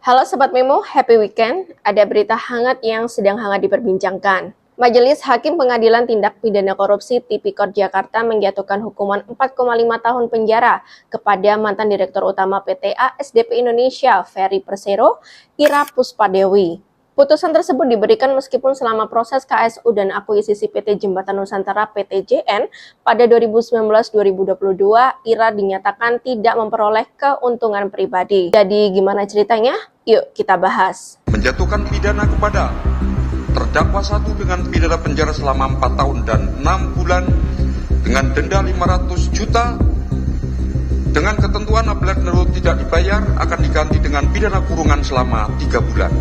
Halo Sobat Memo, happy weekend. Ada berita hangat yang sedang hangat diperbincangkan. Majelis Hakim Pengadilan Tindak Pidana Korupsi Tipikor Jakarta menjatuhkan hukuman 4,5 tahun penjara kepada mantan Direktur Utama PT ASDP Indonesia, Ferry Persero, Ira Puspadewi. Putusan tersebut diberikan meskipun selama proses KSU dan akuisisi PT Jembatan Nusantara (PTJN) pada 2019-2022, Ira dinyatakan tidak memperoleh keuntungan pribadi. Jadi gimana ceritanya? Yuk kita bahas. Menjatuhkan pidana kepada terdakwa 1 dengan pidana penjara selama 4 tahun dan 6 bulan dengan denda 500 juta dengan ketentuan apabila denda tidak dibayar akan diganti dengan pidana kurungan selama 3 bulan.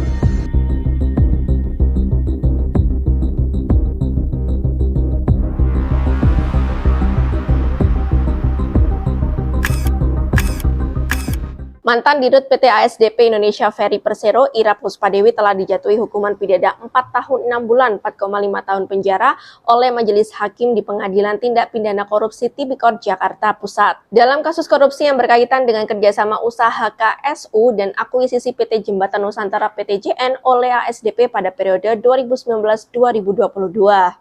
Mantan Dirut PT ASDP Indonesia Ferry Persero, Ira Puspadewi telah dijatuhi hukuman pidana 4 tahun 6 bulan 4,5 tahun penjara oleh Majelis Hakim di Pengadilan Tindak Pidana Korupsi Tipikor Jakarta Pusat. Dalam kasus korupsi yang berkaitan dengan kerjasama usaha KSU dan akuisisi PT Jembatan Nusantara (PTJN) oleh ASDP pada periode 2019-2022.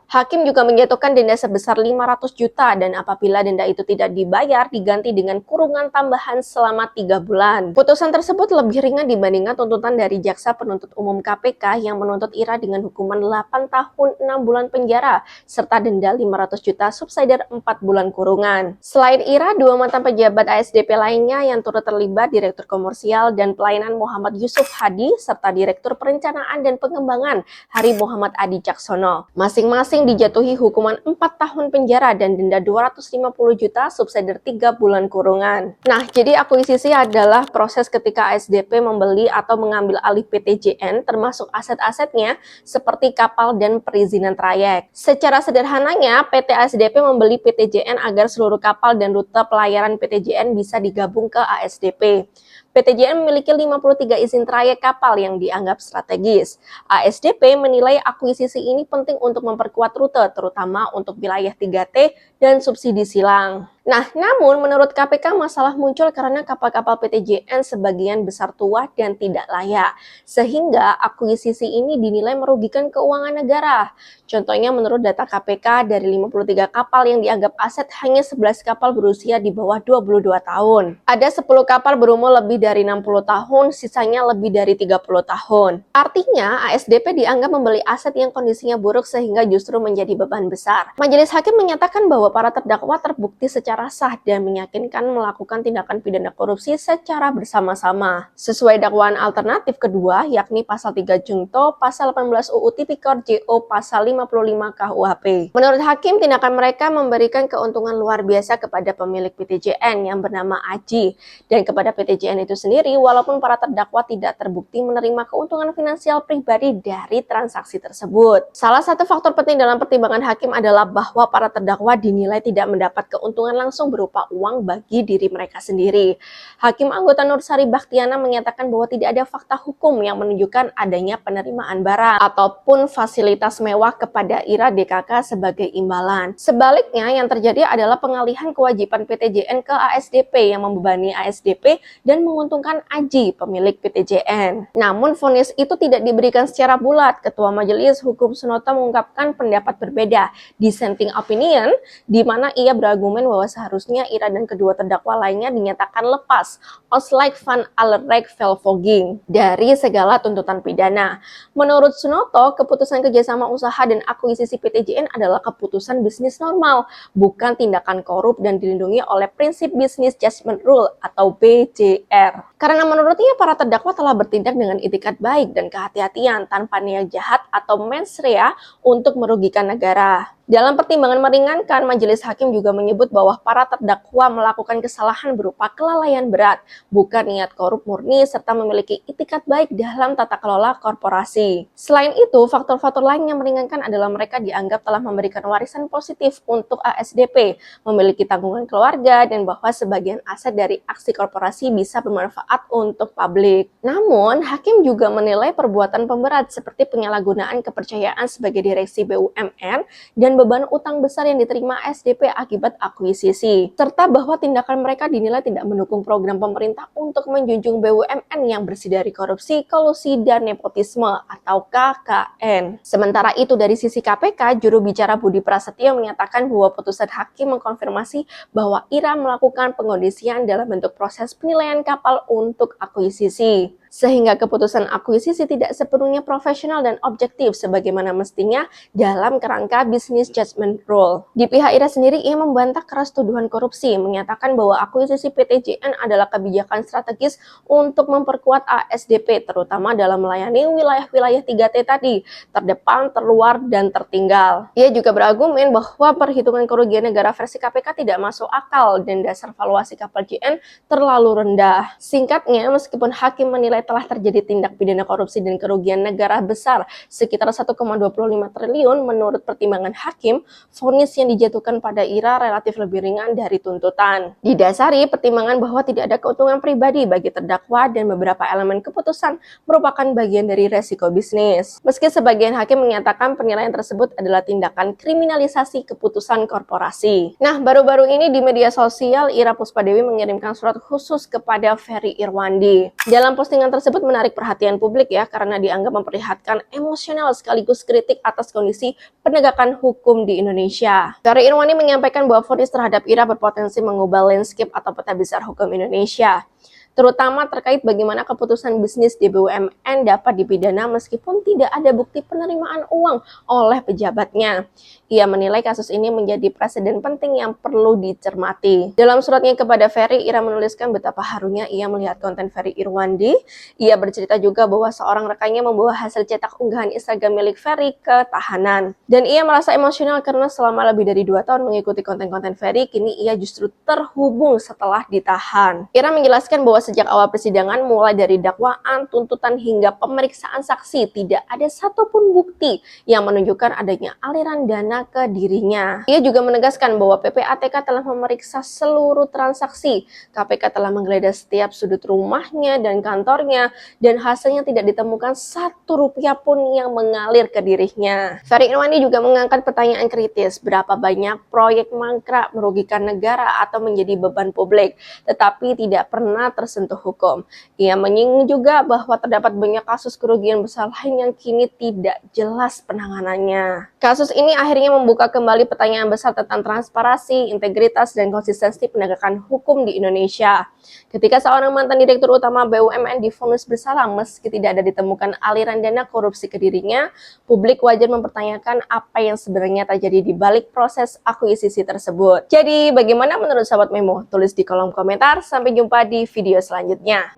Hakim juga menjatuhkan denda sebesar 500 juta dan apabila denda itu tidak dibayar diganti dengan kurungan tambahan selama 3 bulan. Putusan tersebut lebih ringan dibandingkan tuntutan dari Jaksa Penuntut Umum KPK yang menuntut Ira dengan hukuman 8 tahun 6 bulan penjara serta denda 500 juta subsidiar 4 bulan kurungan. Selain Ira, 2 mantan pejabat ASDP lainnya yang turut terlibat Direktur Komersial dan Pelayanan Muhammad Yusuf Hadi serta Direktur Perencanaan dan Pengembangan Hari Muhammad Adi Caksono. Masing-masing dijatuhi hukuman 4 tahun penjara dan denda 250 juta subsidiar 3 bulan kurungan. Nah, jadi akuisisi adalah proses ketika ASDP membeli atau mengambil alih PTJN termasuk aset-asetnya seperti kapal dan perizinan trayek. Secara sederhananya, PT ASDP membeli PTJN agar seluruh kapal dan rute pelayaran PTJN bisa digabung ke ASDP. PTJN memiliki 53 izin trayek kapal yang dianggap strategis. ASDP menilai akuisisi ini penting untuk memperkuat rute, terutama untuk wilayah 3T dan subsidi silang. Nah, namun menurut KPK masalah muncul karena kapal-kapal PTJN sebagian besar tua dan tidak layak, sehingga akuisisi ini dinilai merugikan keuangan negara. Contohnya menurut data KPK, dari 53 kapal yang dianggap aset, hanya 11 kapal berusia di bawah 22 tahun. Ada 10 kapal berumur lebih dari 60 tahun, sisanya lebih dari 30 tahun. Artinya, ASDP dianggap membeli aset yang kondisinya buruk sehingga justru menjadi beban besar. Majelis Hakim menyatakan bahwa para terdakwa terbukti secara sah dan meyakinkan melakukan tindakan pidana korupsi secara bersama-sama. Sesuai dakwaan alternatif kedua, yakni pasal 3 Jungto, pasal 18 UU Tipikor JO, pasal 55 KUHP. Menurut Hakim, tindakan mereka memberikan keuntungan luar biasa kepada pemilik PTJN yang bernama Aji dan kepada PTJN itu sendiri, walaupun para terdakwa tidak terbukti menerima keuntungan finansial pribadi dari transaksi tersebut. Salah satu faktor penting dalam pertimbangan Hakim adalah bahwa para terdakwa dinilai tidak mendapat keuntungan langsung berupa uang bagi diri mereka sendiri. Hakim anggota Nursari Bakhtiana menyatakan bahwa tidak ada fakta hukum yang menunjukkan adanya penerimaan barang ataupun fasilitas mewah kepada Ira DKK sebagai imbalan. Sebaliknya, yang terjadi adalah pengalihan kewajiban PTJN ke ASDP yang membebani ASDP dan menguntungkan Aji, pemilik PTJN. Namun, vonis itu tidak diberikan secara bulat. Ketua Majelis Hukum Sunoto mengungkapkan pendapat berbeda, dissenting opinion, di mana ia berargumen bahwa seharusnya Ira dan kedua terdakwa lainnya dinyatakan lepas Oslike van Allerijk Velvoging dari segala tuntutan pidana. Menurut Sunoto, keputusan kerjasama usaha dan akuisisi PTJN adalah keputusan bisnis normal, bukan tindakan korup dan dilindungi oleh prinsip Business Judgment Rule atau BJR. Karena menurutnya para terdakwa telah bertindak dengan itikat baik dan kehati-hatian tanpa niat jahat atau mens rea untuk merugikan negara. Dalam pertimbangan meringankan, Majelis Hakim juga menyebut bahwa para terdakwa melakukan kesalahan berupa kelalaian berat, bukan niat korup murni, serta memiliki itikat baik dalam tata kelola korporasi. Selain itu, faktor-faktor lain yang meringankan adalah mereka dianggap telah memberikan warisan positif untuk ASDP, memiliki tanggungan keluarga, dan bahwa sebagian aset dari aksi korporasi bisa bermanfaat untuk publik. Namun, Hakim juga menilai perbuatan pemberat seperti penyalahgunaan kepercayaan sebagai direksi BUMN dan beban utang besar yang diterima ASDP akibat akuisisi, serta bahwa tindakan mereka dinilai tidak mendukung program pemerintah untuk menjunjung BUMN yang bersih dari korupsi, kolusi, dan nepotisme atau KKN. Sementara itu dari sisi KPK, juru bicara Budi Prasetyo menyatakan bahwa putusan hakim mengkonfirmasi bahwa Ira melakukan pengondisian dalam bentuk proses penilaian kapal untuk akuisisi, sehingga keputusan akuisisi tidak sepenuhnya profesional dan objektif sebagaimana mestinya dalam kerangka business judgment rule. Di pihak Ira sendiri, ia membantah keras tuduhan korupsi, menyatakan bahwa akuisisi PT JN adalah kebijakan strategis untuk memperkuat ASDP, terutama dalam melayani wilayah-wilayah 3T tadi, terdepan, terluar, dan tertinggal. Ia juga berargumen bahwa perhitungan kerugian negara versi KPK tidak masuk akal dan dasar valuasi kapal JN terlalu rendah. Singkatnya, meskipun hakim menilai telah terjadi tindak pidana korupsi dan kerugian negara besar sekitar 1,25 triliun menurut pertimbangan hakim, vonis yang dijatuhkan pada Ira relatif lebih ringan dari tuntutan. Didasari pertimbangan bahwa tidak ada keuntungan pribadi bagi terdakwa dan beberapa elemen keputusan merupakan bagian dari resiko bisnis. Meski sebagian hakim menyatakan penilaian tersebut adalah tindakan kriminalisasi keputusan korporasi. Nah, baru-baru ini di media sosial, Ira Puspadewi mengirimkan surat khusus kepada Ferry Irwandi. Dalam postingan tersebut menarik perhatian publik ya, karena dianggap memperlihatkan emosional sekaligus kritik atas kondisi penegakan hukum di Indonesia. Ferry Irwandi menyampaikan bahwa vonis terhadap Ira berpotensi mengubah landscape atau peta besar hukum Indonesia, terutama terkait bagaimana keputusan bisnis di BUMN dapat dipidana meskipun tidak ada bukti penerimaan uang oleh pejabatnya. Ia menilai kasus ini menjadi presiden penting yang perlu dicermati. Dalam suratnya kepada Ferry, Ira menuliskan betapa harunya ia melihat konten Ferry Irwandi. Ia bercerita juga bahwa seorang rekannya membawa hasil cetak unggahan Instagram milik Ferry ke tahanan. Dan ia merasa emosional karena selama lebih dari 2 tahun mengikuti konten-konten Ferry, kini ia justru terhubung setelah ditahan. Ira menjelaskan bahwa sejak awal persidangan, mulai dari dakwaan, tuntutan, hingga pemeriksaan saksi, tidak ada satupun bukti yang menunjukkan adanya aliran dana ke dirinya. Ia juga menegaskan bahwa PPATK telah memeriksa seluruh transaksi. KPK telah menggeledah setiap sudut rumahnya dan kantornya, dan hasilnya tidak ditemukan Rp1 pun yang mengalir ke dirinya. Ferry Irwandi juga mengangkat pertanyaan kritis, berapa banyak proyek mangkrak merugikan negara atau menjadi beban publik, tetapi tidak pernah tersentuh hukum. Ia menyinggung juga bahwa terdapat banyak kasus kerugian besar lain yang kini tidak jelas penanganannya. Kasus ini akhirnya membuka kembali pertanyaan besar tentang transparansi, integritas, dan konsistensi penegakan hukum di Indonesia. Ketika seorang mantan direktur utama BUMN divonis bersalah meski tidak ada ditemukan aliran dana korupsi ke dirinya, publik wajar mempertanyakan apa yang sebenarnya terjadi di balik proses akuisisi tersebut. Jadi, bagaimana menurut sahabat Memo? Tulis di kolom komentar. Sampai jumpa di video selanjutnya.